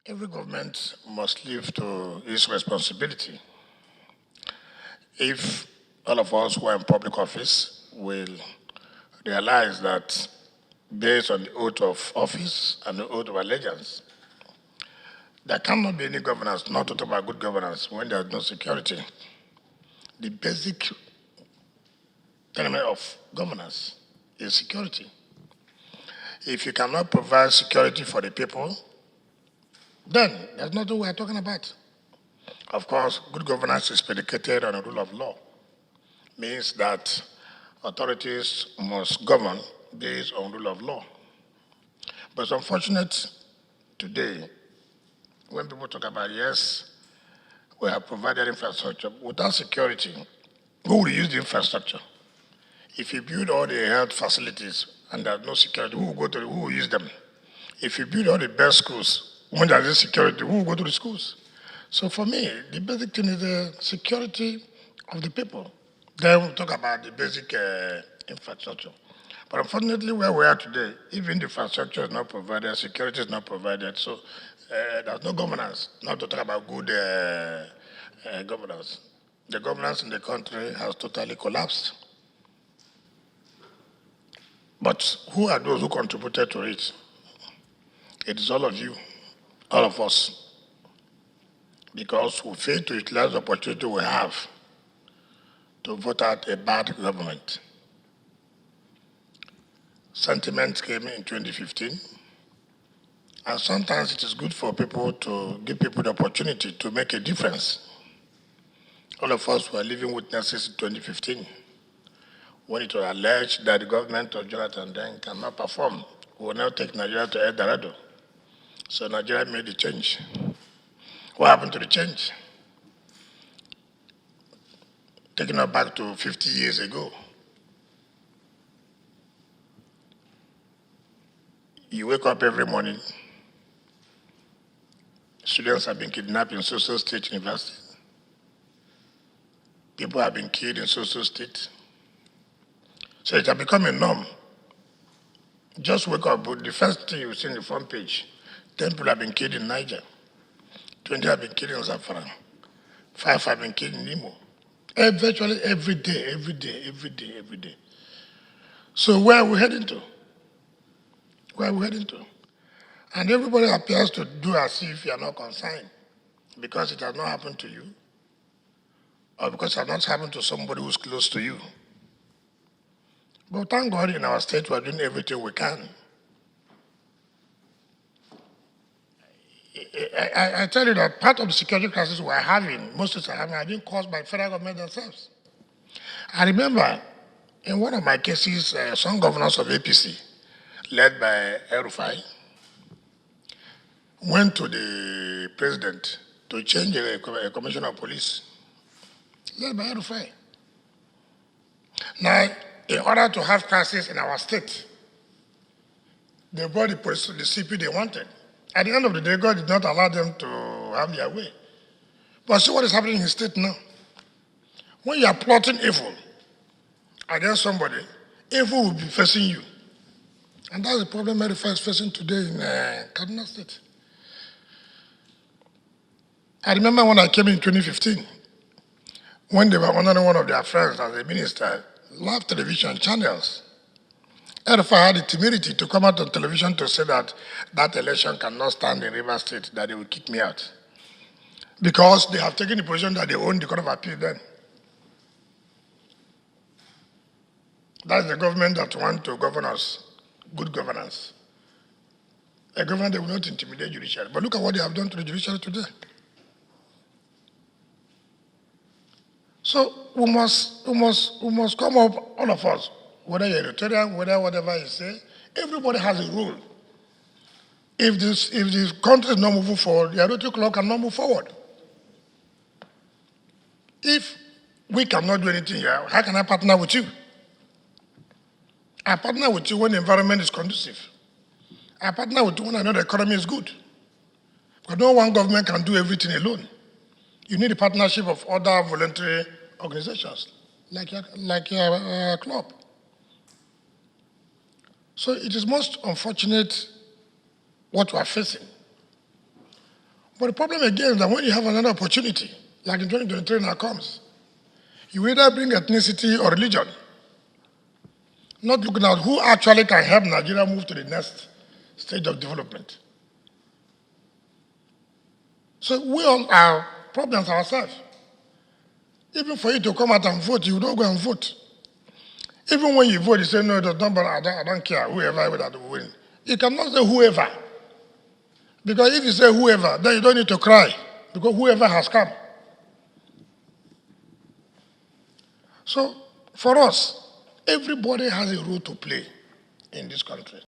Every government must live to its responsibility. If all of us who are in public office will realize that based on the oath of office and the oath of allegiance, there cannot be any governance, not to talk about good governance, when there is no security. The basic element of governance is security. If you cannot provide security for the people, then there's nothing we're talking about. Of course, good governance is predicated on the rule of law. Means that authorities must govern based on rule of law. But it's unfortunate today when people talk about, yes, we have provided infrastructure. Without security, who will use the infrastructure? If you build all the health facilities and there's no security, who will use them? If you build all the best schools, when there's insecurity, who will go to the schools? So for me, the basic thing is the security of the people. Then we'll talk about the basic infrastructure. But unfortunately, where we are today, even the infrastructure is not provided, security is not provided, so there's no governance, not to talk about good governance. The governance in the country has totally collapsed. But who are those who contributed to it? It is all of you, all of us. Because we fail to utilize the opportunity we have to vote out a bad government. Sentiments came in 2015, and sometimes it is good for people to give people the opportunity to make a difference. All of us were living witnesses in 2015, when it was alleged that the government of Jonathan then cannot perform. We will now take Nigeria to El Dorado. So Nigeria made the change. What happened to the change? Taking us back to 50 years ago. You wake up every morning, students have been kidnapped in social state university. People have been killed in social state. So it has become a norm. Just wake up, but the first thing you see in the front page, 10 people have been killed in Niger, 20 have been killed in Zamfara, 5 have been killed in Imo. Virtually every day. So where are we heading to? Where are we heading to? And everybody appears to do as if you are not concerned because it has not happened to you or because it has not happened to somebody who's close to you. But thank God in our state we are doing everything we can. I tell you that part of the security crisis we are having, most of the time, are being caused by federal government themselves. I remember in one of my cases, some governors of APC, led by El-Rufai, went to the president to change a commissioner of police, led by El-Rufai. Now, in order to have crisis in our state, they brought the police to the CP they wanted. At the end of the day, God did not allow them to have their way. But see what is happening in the state now. When you are plotting evil against somebody, evil will be facing you. And that's the problem El-Rufai is facing today in Kaduna State. I remember when I came in 2015, when they were honoring one of their friends as a minister, live television channels. El-Rufai had the temerity to come out on television to say that that election cannot stand in Rivers State, that they will kick me out. Because they have taken the position that they own the Court of Appeal then. That's the government that wants to govern us, good governance. A government that will not intimidate judiciary. But look at what they have done to the judiciary today. So we must come up, all of us, whether you're a Rotarian, whatever you say, everybody has a role. If this country is not moving forward, the Rotary Club cannot move forward. If we cannot do anything here, how can I partner with you? I partner with you when the environment is conducive. I partner with you when I know the economy is good. Because no one government can do everything alone. You need a partnership of other voluntary organizations, like your club. So it is most unfortunate what we are facing. But the problem again is that when you have another opportunity, like in 2023 now comes, you either bring ethnicity or religion, not looking at who actually can help Nigeria move to the next stage of development. So we all are problems ourselves. Even for you to come out and vote, you don't go and vote. Even when you vote, you say, no, it does not matter, I don't care, whoever will win. You cannot say whoever. Because if you say whoever, then you don't need to cry, because whoever has come. So for us, everybody has a role to play in this country.